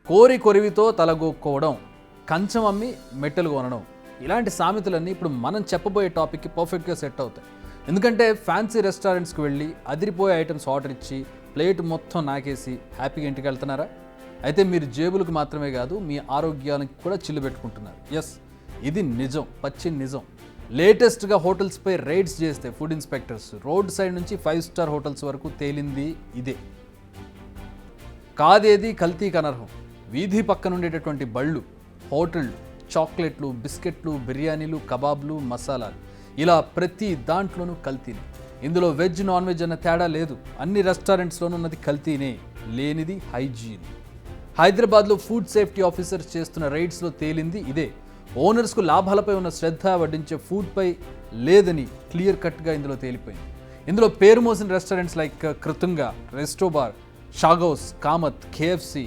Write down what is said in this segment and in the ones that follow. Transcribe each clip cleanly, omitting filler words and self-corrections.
కోరి కొరివితో తలగొక్కోవడం, కంచం అమ్మి మెట్టెలు కొనడం, ఇలాంటి సామెతలన్నీ ఇప్పుడు మనం చెప్పబోయే టాపిక్కి పర్ఫెక్ట్గా సెట్ అవుతాయి. ఎందుకంటే ఫ్యాన్సీ రెస్టారెంట్స్కి వెళ్ళి అదిరిపోయే ఐటమ్స్ ఆర్డర్ ఇచ్చి ప్లేట్ మొత్తం నాకేసి హ్యాపీగా ఇంటికి వెళ్తున్నారా? అయితే మీరు జేబులకు మాత్రమే కాదు, మీ ఆరోగ్యానికి కూడా చిల్లు పెట్టుకుంటున్నారు. ఎస్, ఇది నిజం, పచ్చి నిజం. లేటెస్ట్గా హోటల్స్పై రైడ్స్ చేస్తే ఫుడ్ ఇన్స్పెక్టర్స్ రోడ్ సైడ్ నుంచి 5 స్టార్ హోటల్స్ వరకు తేలింది ఇదే. కాదేది కల్తీకి అనర్హం. వీధి పక్కన ఉండేటటువంటి బళ్ళు, హోటళ్ళు, చాక్లెట్లు, బిస్కెట్లు, బిర్యానీలు, కబాబ్లు, మసాలాలు, ఇలా ప్రతి దాంట్లోనూ కల్తీనే. ఇందులో వెజ్ నాన్ వెజ్ అన్న తేడా లేదు. అన్ని రెస్టారెంట్స్లోనూ ఉన్నది కల్తీనే, లేనిది హైజీన్. హైదరాబాద్లో ఫుడ్ సేఫ్టీ ఆఫీసర్స్ చేస్తున్న రైడ్స్లో తేలింది ఇదే. ఓనర్స్కు లాభాలపై ఉన్న శ్రద్ధ వడ్డించే ఫుడ్పై లేదని క్లియర్ కట్గా ఇందులో తేలిపోయింది. ఇందులో పేరు మోసిన రెస్టారెంట్స్ లైక్ కృతుంగా, రెస్టోబార్, షాగౌస్, కామత్, కేఎఫ్సి,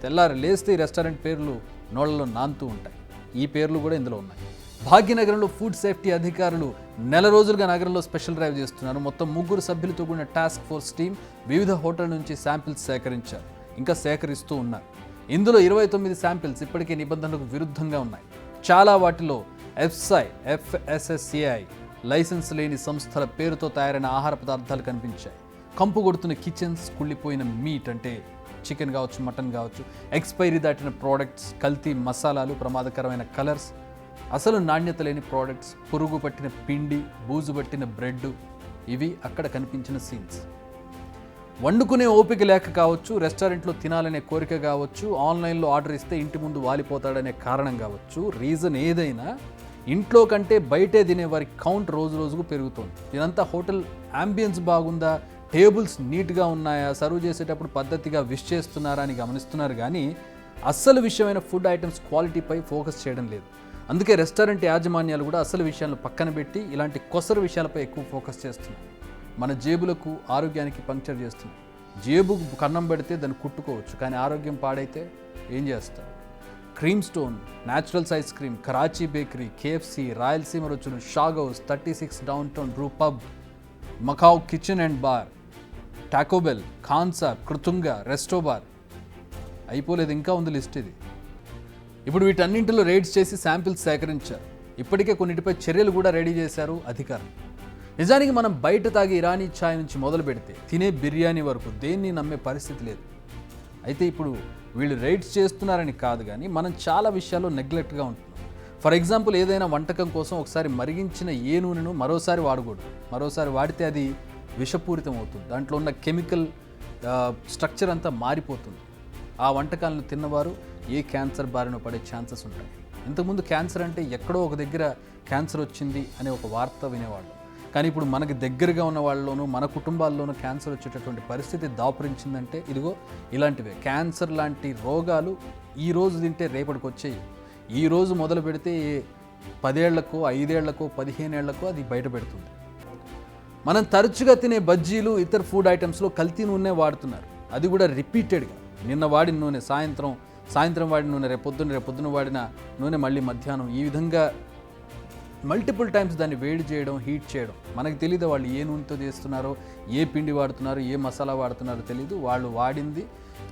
తెల్లారి లేస్తే ఈ రెస్టారెంట్ పేర్లు నోళ్లలో నానుతూ ఉంటాయి. ఈ పేర్లు కూడా ఇందులో ఉన్నాయి. భాగ్యనగరంలో ఫుడ్ సేఫ్టీ అధికారులు నెల రోజులుగా నగరంలో స్పెషల్ డ్రైవ్ చేస్తున్నారు. మొత్తం 3 సభ్యులతో కూడిన టాస్క్ ఫోర్స్ టీం వివిధ హోటల్ నుంచి శాంపిల్స్ సేకరించారు, ఇంకా సేకరిస్తూ ఉన్నారు. ఇందులో 29 శాంపిల్స్ ఇప్పటికే నిబంధనలకు విరుద్ధంగా ఉన్నాయి. చాలా వాటిలో ఎఫ్ఐ, FSSAI లైసెన్స్ లేని సంస్థల పేరుతో తయారైన ఆహార పదార్థాలు కనిపించాయి. కంపు కొడుతున్న కిచెన్స్, కుళ్ళిపోయిన మీట్ అంటే చికెన్ కావచ్చు, మటన్ కావచ్చు, ఎక్స్పైరీ దాటిన ప్రోడక్ట్స్, కల్తీ మసాలాలు, ప్రమాదకరమైన కలర్స్, అసలు నాణ్యత లేని ప్రోడక్ట్స్, పురుగు పట్టిన పిండి, బూజు పట్టిన బ్రెడ్, ఇవి అక్కడ కనిపించిన సీన్స్. వండుకునే ఓపిక లేక కావచ్చు, రెస్టారెంట్లో తినాలనే కోరిక కావచ్చు, ఆన్లైన్లో ఆర్డర్ ఇస్తే ఇంటి ముందు వాలిపోతాడనే కారణం కావచ్చు, రీజన్ ఏదైనా ఇంట్లో కంటే బయటే తినే వారి కౌంట్ రోజు రోజుకు పెరుగుతోంది. ఇదంతా హోటల్ యాంబియన్స్ బాగుందా, టేబుల్స్ నీట్గా ఉన్నాయా, సర్వ్ చేసేటప్పుడు పద్ధతిగా విష్ చేస్తున్నారా అని గమనిస్తున్నారు, కానీ అస్సలు విషయమైన ఫుడ్ ఐటమ్స్ క్వాలిటీపై ఫోకస్ చేయడం లేదు. అందుకే రెస్టారెంట్ యాజమాన్యాలు కూడా అసలు విషయాలను పక్కన పెట్టి ఇలాంటి కొసరు విషయాలపై ఎక్కువ ఫోకస్ చేస్తున్నాయి. మన జేబులకు, ఆరోగ్యానికి పంక్చర్ చేస్తున్నాయి. జేబుకు కన్నం పెడితే దాన్ని కుట్టుకోవచ్చు, కానీ ఆరోగ్యం పాడైతే ఏం చేస్తారు? Cream stone, naturals ice cream, Karachi bakery, KFC, Rayalaseema Ruchulu, షాగౌస్, 36 down town brew pub, Macau kitchen and bar, Taco Bell, ఖాన్సా, కృతుంగా, రెస్టోబార్, అయిపోలేదు, ఇంకా ఉంది లిస్ట్ ఇది. ఇప్పుడు వీటన్నింటిలో రైడ్స్ చేసి శాంపిల్స్ సేకరించారు. ఇప్పటికే కొన్నిటిపై చర్యలు కూడా రెడీ చేశారు అధికారులు. నిజానికి మనం బయట తాగే ఇరానీ ఛాయ్ నుంచి మొదలు పెడితే తినే బిర్యానీ వరకు దేన్ని నమ్మే పరిస్థితి లేదు. అయితే ఇప్పుడు వీళ్ళు రైడ్స్ చేస్తున్నారని కాదు, కానీ మనం చాలా విషయాల్లో నెగ్లెక్ట్గా ఉంటున్నాం. ఫర్ ఎగ్జాంపుల్, ఏదైనా వంటకం కోసం ఒకసారి మరిగించిన ఏ నూనెను మరోసారి వాడకూడదు. మరోసారి వాడితే అది విషపూరితం అవుతుంది. దాంట్లో ఉన్న కెమికల్ స్ట్రక్చర్ అంతా మారిపోతుంది. ఆ వంటకాలను తిన్నవారు ఏ క్యాన్సర్ బారిన పడే ఛాన్సెస్ ఉంటాయి. ఇంతకుముందు క్యాన్సర్ అంటే ఎక్కడో ఒక దగ్గర క్యాన్సర్ వచ్చింది అనే ఒక వార్త వినేవాళ్ళు, కానీ ఇప్పుడు మనకి దగ్గరగా ఉన్న వాళ్ళలోనూ, మన కుటుంబాల్లోనూ క్యాన్సర్ వచ్చేటటువంటి పరిస్థితి దాపురించిందంటే ఇదిగో ఇలాంటివే. క్యాన్సర్ లాంటి రోగాలు ఈ రోజు తింటే రేపటికి వచ్చేవి. ఈ రోజు మొదలు పెడితే 10 ఏళ్లకో, 5 ఏళ్లకో, 15 ఏళ్లకో అది బయట పెడుతుంది. మనం తరచుగా తినే బజ్జీలు, ఇతర ఫుడ్ ఐటమ్స్లో కల్తీ నూనె వాడుతున్నారు. అది కూడా రిపీటెడ్గా. నిన్న వాడిన నూనె సాయంత్రం వాడిన నూనె రేపొద్దున వాడిన నూనె మళ్ళీ మధ్యాహ్నం, ఈ విధంగా మల్టిపుల్ టైమ్స్ దాన్ని వేడి చేయడం, హీట్ చేయడం. మనకు తెలియదు వాళ్ళు ఏ నూనెతో చేస్తున్నారో, ఏ పిండి వాడుతున్నారో, ఏ మసాలా వాడుతున్నారో తెలియదు. వాళ్ళు వాడింది,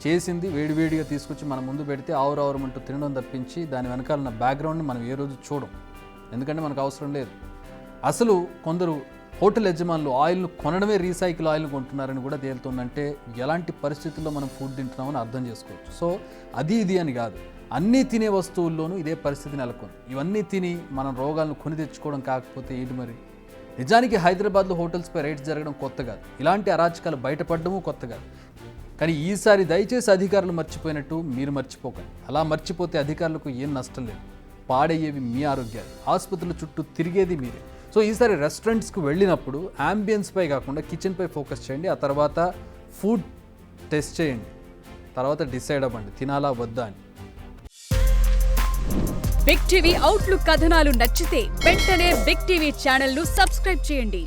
చేసింది వేడివేడిగా తీసుకొచ్చి మన ముందు పెడితే ఆవురావురమంటూ తినడం తప్పించి దాని వెనకాల ఉన్న బ్యాక్గ్రౌండ్ని మనం ఏ రోజు చూడం, ఎందుకంటే మనకు అవసరం లేదు. అసలు కొందరు హోటల్ యజమానులు ఆయిల్ను కొనడమే రీసైకిల్ ఆయిల్ను కొంటున్నారని కూడా తేలుతుందంటే ఎలాంటి పరిస్థితుల్లో మనం ఫుడ్ తింటున్నామని అర్థం చేసుకోవచ్చు. సో అది ఇది అని కాదు, అన్నీ తినే వస్తువుల్లోనూ ఇదే పరిస్థితి నెలకొంది. ఇవన్నీ తిని మనం రోగాలను కొని తెచ్చుకోవడం కాకపోతే ఏంటి మరి? నిజానికి హైదరాబాద్లో హోటల్స్పై రైడ్స్ జరగడం కొత్త కాదు, ఇలాంటి అరాచకాలు బయటపడడము కొత్త కాదు. కానీ ఈసారి దయచేసి అధికారులు మర్చిపోయినట్టు మీరు మర్చిపోకండి. అలా మర్చిపోతే అధికారులకు ఏం నష్టం లేదు, పాడయ్యేవి మీ ఆరోగ్యాలు, ఆసుపత్రుల చుట్టూ తిరిగేది మీరే. సో ఈసారి రెస్టారెంట్స్కి వెళ్ళినప్పుడు యాంబియన్స్పై కాకుండా కిచెన్పై ఫోకస్ చేయండి. ఆ తర్వాత ఫుడ్ టెస్ట్ చేయండి, తర్వాత డిసైడ్ అవ్వండి తినాలా వద్దా అని. బిగ్ టీవీ అవుట్లుక్ కథనాలు నచ్చితే వెంటనే బిగ్ టీవీ ఛానల్ ను సబ్స్క్రైబ్ చేయండి.